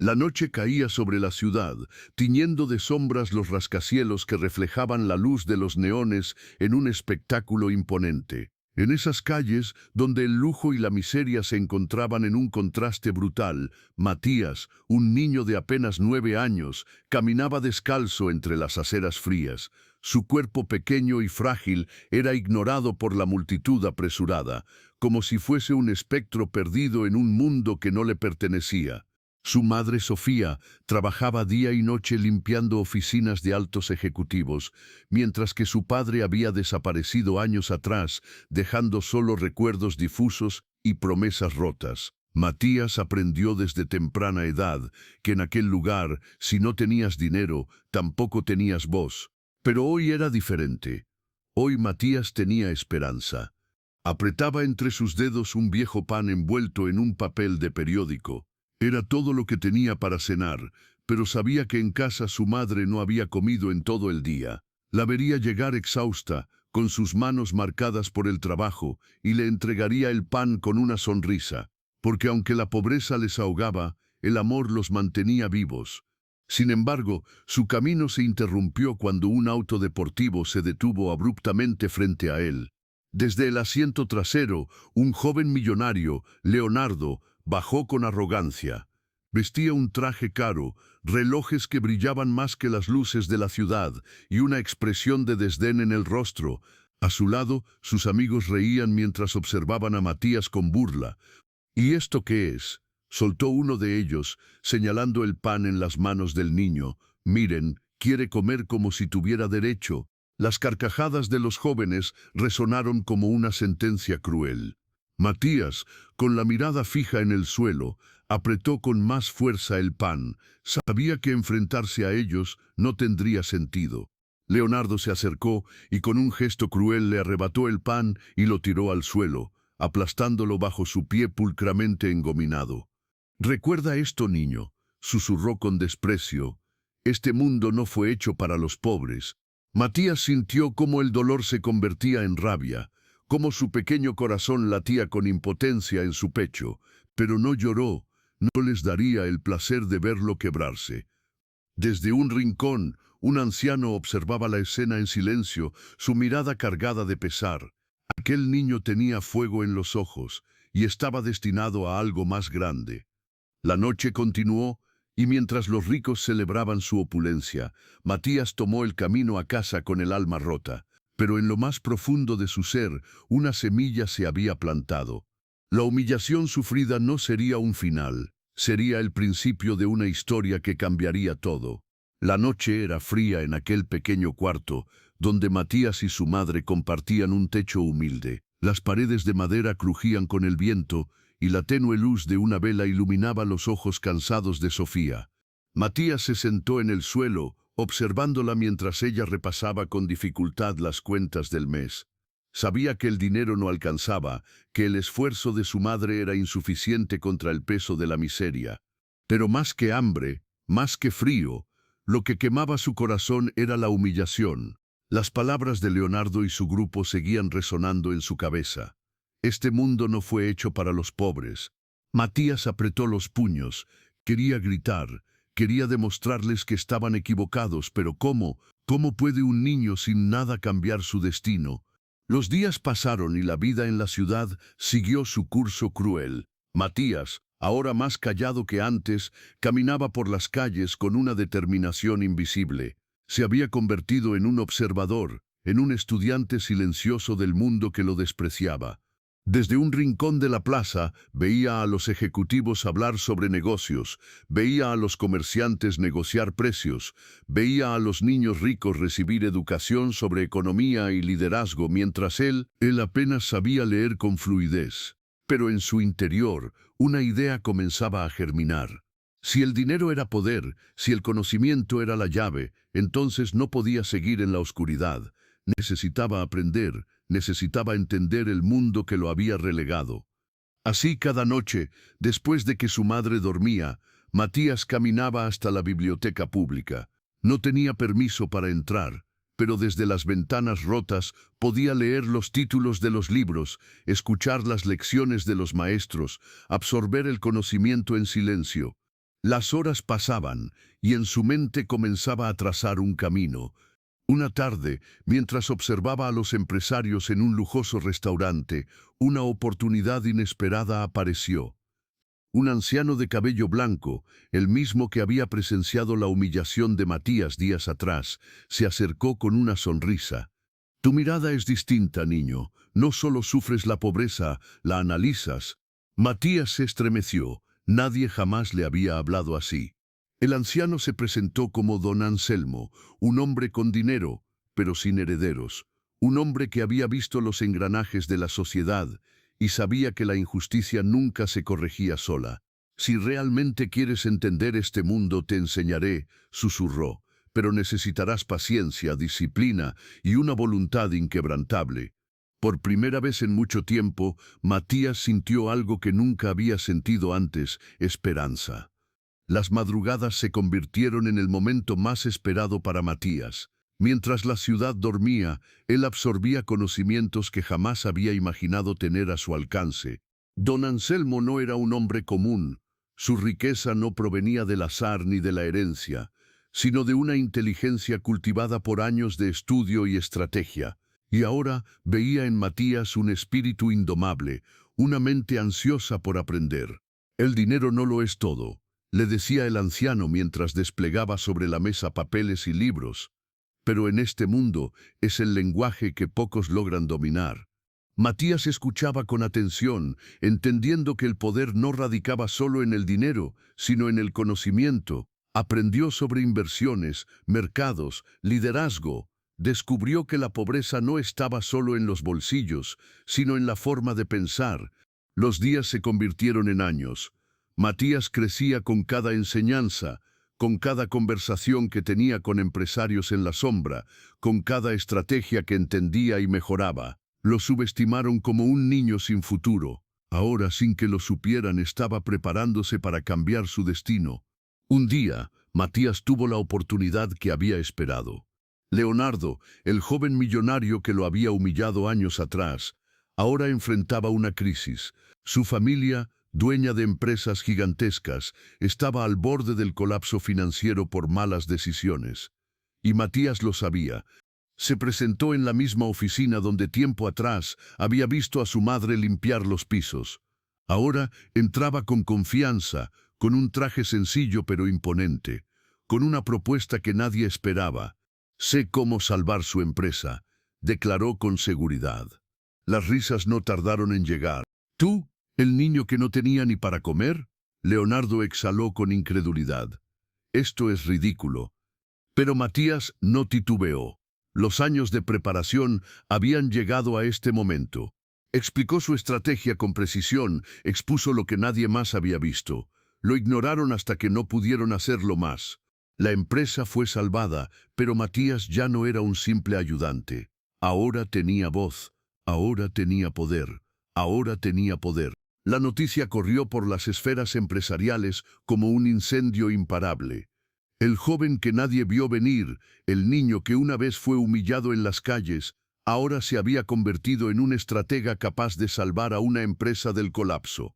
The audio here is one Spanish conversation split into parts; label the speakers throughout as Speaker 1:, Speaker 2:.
Speaker 1: La noche caía sobre la ciudad, tiñendo de sombras los rascacielos que reflejaban la luz de los neones en un espectáculo imponente. En esas calles, donde el lujo y la miseria se encontraban en un contraste brutal, Matías, un niño de apenas 9 años, caminaba descalzo entre las aceras frías. Su cuerpo pequeño y frágil era ignorado por la multitud apresurada, como si fuese un espectro perdido en un mundo que no le pertenecía. Su madre Sofía trabajaba día y noche limpiando oficinas de altos ejecutivos, mientras que su padre había desaparecido años atrás, dejando solo recuerdos difusos y promesas rotas. Matías aprendió desde temprana edad que en aquel lugar, si no tenías dinero, tampoco tenías voz. Pero hoy era diferente. Hoy Matías tenía esperanza. Apretaba entre sus dedos un viejo pan envuelto en un papel de periódico. Era todo lo que tenía para cenar, pero sabía que en casa su madre no había comido en todo el día. La vería llegar exhausta, con sus manos marcadas por el trabajo, y le entregaría el pan con una sonrisa, porque aunque la pobreza les ahogaba, el amor los mantenía vivos. Sin embargo, su camino se interrumpió cuando un auto deportivo se detuvo abruptamente frente a él. Desde el asiento trasero, un joven millonario, Leonardo, bajó con arrogancia. Vestía un traje caro, relojes que brillaban más que las luces de la ciudad y una expresión de desdén en el rostro. A su lado, sus amigos reían mientras observaban a Matías con burla. ¿Y esto qué es?, soltó uno de ellos, señalando el pan en las manos del niño. Miren, quiere comer como si tuviera derecho. Las carcajadas de los jóvenes resonaron como una sentencia cruel. Matías, con la mirada fija en el suelo, apretó con más fuerza el pan. Sabía que enfrentarse a ellos no tendría sentido. Leonardo se acercó y con un gesto cruel le arrebató el pan y lo tiró al suelo, aplastándolo bajo su pie pulcramente engominado. «Recuerda esto, niño», susurró con desprecio. «Este mundo no fue hecho para los pobres». Matías sintió cómo el dolor se convertía en rabia, cómo su pequeño corazón latía con impotencia en su pecho, pero no lloró, no les daría el placer de verlo quebrarse. Desde un rincón, un anciano observaba la escena en silencio, su mirada cargada de pesar. Aquel niño tenía fuego en los ojos y estaba destinado a algo más grande. La noche continuó, y mientras los ricos celebraban su opulencia, Matías tomó el camino a casa con el alma rota. Pero en lo más profundo de su ser, una semilla se había plantado. La humillación sufrida no sería un final, sería el principio de una historia que cambiaría todo. La noche era fría en aquel pequeño cuarto, donde Matías y su madre compartían un techo humilde. Las paredes de madera crujían con el viento, y la tenue luz de una vela iluminaba los ojos cansados de Sofía. Matías se sentó en el suelo, observándola mientras ella repasaba con dificultad las cuentas del mes. Sabía que el dinero no alcanzaba, que el esfuerzo de su madre era insuficiente contra el peso de la miseria. Pero más que hambre, más que frío, lo que quemaba su corazón era la humillación. Las palabras de Leonardo y su grupo seguían resonando en su cabeza. Este mundo no fue hecho para los pobres. Matías apretó los puños, quería gritar, quería demostrarles que estaban equivocados, pero ¿cómo? ¿Cómo puede un niño sin nada cambiar su destino? Los días pasaron y la vida en la ciudad siguió su curso cruel. Matías, ahora más callado que antes, caminaba por las calles con una determinación invisible. Se había convertido en un observador, en un estudiante silencioso del mundo que lo despreciaba. Desde un rincón de la plaza veía a los ejecutivos hablar sobre negocios, veía a los comerciantes negociar precios, veía a los niños ricos recibir educación sobre economía y liderazgo mientras él apenas sabía leer con fluidez. Pero en su interior, una idea comenzaba a germinar. Si el dinero era poder, si el conocimiento era la llave, entonces no podía seguir en la oscuridad. Necesitaba aprender, necesitaba entender el mundo que lo había relegado. Así cada noche, después de que su madre dormía, Matías caminaba hasta la biblioteca pública. No tenía permiso para entrar, pero desde las ventanas rotas podía leer los títulos de los libros, escuchar las lecciones de los maestros, absorber el conocimiento en silencio. Las horas pasaban y en su mente comenzaba a trazar un camino. Una tarde, mientras observaba a los empresarios en un lujoso restaurante, una oportunidad inesperada apareció. Un anciano de cabello blanco, el mismo que había presenciado la humillación de Matías días atrás, se acercó con una sonrisa. Tu mirada es distinta, niño. No solo sufres la pobreza, la analizas. Matías se estremeció. Nadie jamás le había hablado así. El anciano se presentó como don Anselmo, un hombre con dinero, pero sin herederos. Un hombre que había visto los engranajes de la sociedad y sabía que la injusticia nunca se corregía sola. Si realmente quieres entender este mundo, te enseñaré, susurró, pero necesitarás paciencia, disciplina y una voluntad inquebrantable. Por primera vez en mucho tiempo, Matías sintió algo que nunca había sentido antes: esperanza. Las madrugadas se convirtieron en el momento más esperado para Matías. Mientras la ciudad dormía, él absorbía conocimientos que jamás había imaginado tener a su alcance. Don Anselmo no era un hombre común. Su riqueza no provenía del azar ni de la herencia, sino de una inteligencia cultivada por años de estudio y estrategia. Y ahora veía en Matías un espíritu indomable, una mente ansiosa por aprender. El dinero no lo es todo, le decía el anciano mientras desplegaba sobre la mesa papeles y libros. Pero en este mundo es el lenguaje que pocos logran dominar. Matías escuchaba con atención, entendiendo que el poder no radicaba solo en el dinero, sino en el conocimiento. Aprendió sobre inversiones, mercados, liderazgo. Descubrió que la pobreza no estaba solo en los bolsillos, sino en la forma de pensar. Los días se convirtieron en años. Matías crecía con cada enseñanza, con cada conversación que tenía con empresarios en la sombra, con cada estrategia que entendía y mejoraba. Lo subestimaron como un niño sin futuro. Ahora, sin que lo supieran, estaba preparándose para cambiar su destino. Un día, Matías tuvo la oportunidad que había esperado. Leonardo, el joven millonario que lo había humillado años atrás, ahora enfrentaba una crisis. Su familia, dueña de empresas gigantescas, estaba al borde del colapso financiero por malas decisiones. Y Matías lo sabía. Se presentó en la misma oficina donde tiempo atrás había visto a su madre limpiar los pisos. Ahora entraba con confianza, con un traje sencillo pero imponente, con una propuesta que nadie esperaba. Sé cómo salvar su empresa, declaró con seguridad. Las risas no tardaron en llegar. ¿Tú, el niño que no tenía ni para comer? Leonardo exhaló con incredulidad. Esto es ridículo. Pero Matías no titubeó. Los años de preparación habían llegado a este momento. Explicó su estrategia con precisión, expuso lo que nadie más había visto. Lo ignoraron hasta que no pudieron hacerlo más. La empresa fue salvada, pero Matías ya no era un simple ayudante. Ahora tenía voz, ahora tenía poder, ahora tenía poder. La noticia corrió por las esferas empresariales como un incendio imparable. El joven que nadie vio venir, el niño que una vez fue humillado en las calles, ahora se había convertido en un estratega capaz de salvar a una empresa del colapso.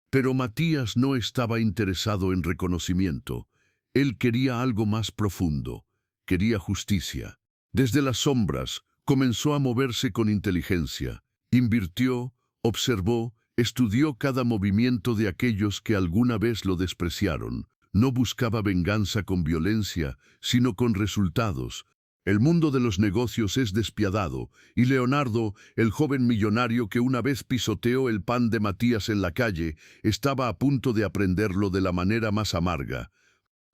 Speaker 1: Pero Matías no estaba interesado en reconocimiento. Él quería algo más profundo, quería justicia. Desde las sombras, comenzó a moverse con inteligencia. Invirtió, observó, estudió cada movimiento de aquellos que alguna vez lo despreciaron. No buscaba venganza con violencia, sino con resultados. El mundo de los negocios es despiadado, y Leonardo, el joven millonario que una vez pisoteó el pan de Matías en la calle, estaba a punto de aprenderlo de la manera más amarga.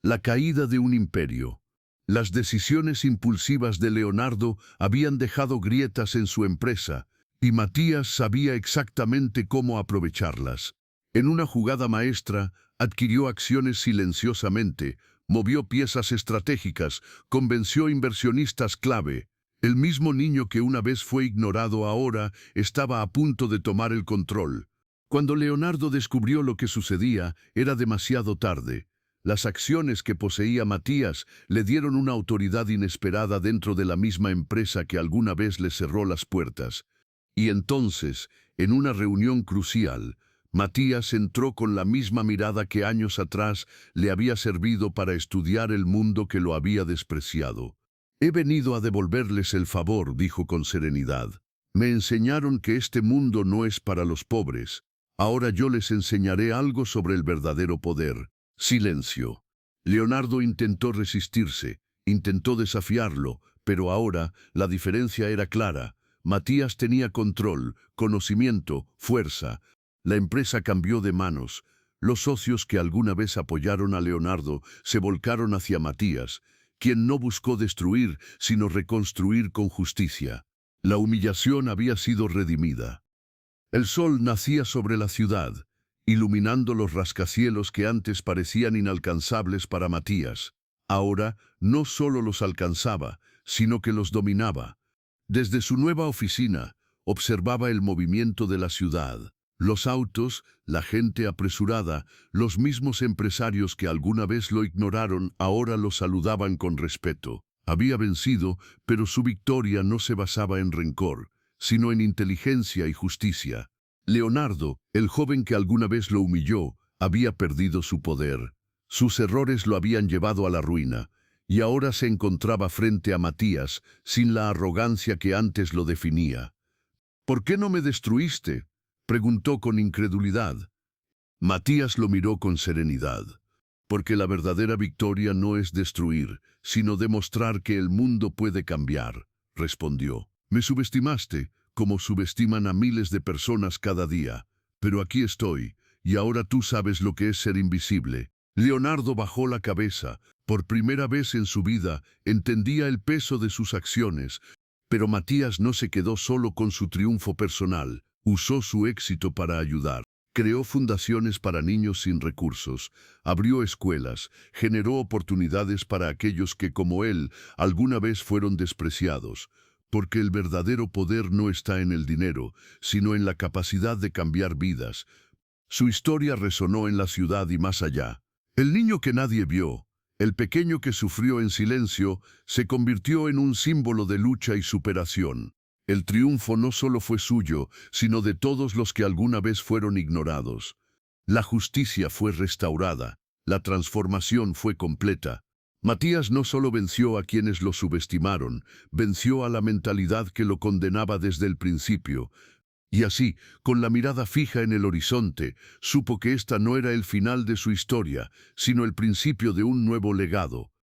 Speaker 1: La caída de un imperio. Las decisiones impulsivas de Leonardo habían dejado grietas en su empresa, y Matías sabía exactamente cómo aprovecharlas. En una jugada maestra, adquirió acciones silenciosamente, movió piezas estratégicas, convenció inversionistas clave. El mismo niño que una vez fue ignorado ahora estaba a punto de tomar el control. Cuando Leonardo descubrió lo que sucedía, era demasiado tarde. Las acciones que poseía Matías le dieron una autoridad inesperada dentro de la misma empresa que alguna vez le cerró las puertas. Y entonces, en una reunión crucial, Matías entró con la misma mirada que años atrás le había servido para estudiar el mundo que lo había despreciado. «He venido a devolverles el favor», dijo con serenidad. «Me enseñaron que este mundo no es para los pobres. Ahora yo les enseñaré algo sobre el verdadero poder». Silencio. Leonardo intentó resistirse, intentó desafiarlo, pero ahora la diferencia era clara. Matías tenía control, conocimiento, fuerza. La empresa cambió de manos. Los socios que alguna vez apoyaron a Leonardo se volcaron hacia Matías, quien no buscó destruir, sino reconstruir con justicia. La humillación había sido redimida. El sol nacía sobre la ciudad, iluminando los rascacielos que antes parecían inalcanzables para Matías. Ahora no solo los alcanzaba, sino que los dominaba. Desde su nueva oficina, observaba el movimiento de la ciudad. Los autos, la gente apresurada, los mismos empresarios que alguna vez lo ignoraron, ahora lo saludaban con respeto. Había vencido, pero su victoria no se basaba en rencor, sino en inteligencia y justicia. Leonardo, el joven que alguna vez lo humilló, había perdido su poder. Sus errores lo habían llevado a la ruina, y ahora se encontraba frente a Matías, sin la arrogancia que antes lo definía. «¿Por qué no me destruiste?», preguntó con incredulidad. Matías lo miró con serenidad. «Porque la verdadera victoria no es destruir, sino demostrar que el mundo puede cambiar», respondió. «Me subestimaste, como subestiman a miles de personas cada día. Pero aquí estoy, y ahora tú sabes lo que es ser invisible». Leonardo bajó la cabeza. Por primera vez en su vida entendía el peso de sus acciones. Pero Matías no se quedó solo con su triunfo personal. Usó su éxito para ayudar. Creó fundaciones para niños sin recursos, abrió escuelas, generó oportunidades para aquellos que, como él, alguna vez fueron despreciados. Porque el verdadero poder no está en el dinero, sino en la capacidad de cambiar vidas. Su historia resonó en la ciudad y más allá. El niño que nadie vio, el pequeño que sufrió en silencio, se convirtió en un símbolo de lucha y superación. El triunfo no solo fue suyo, sino de todos los que alguna vez fueron ignorados. La justicia fue restaurada, la transformación fue completa. Matías no solo venció a quienes lo subestimaron, venció a la mentalidad que lo condenaba desde el principio. Y así, con la mirada fija en el horizonte, supo que esta no era el final de su historia, sino el principio de un nuevo legado.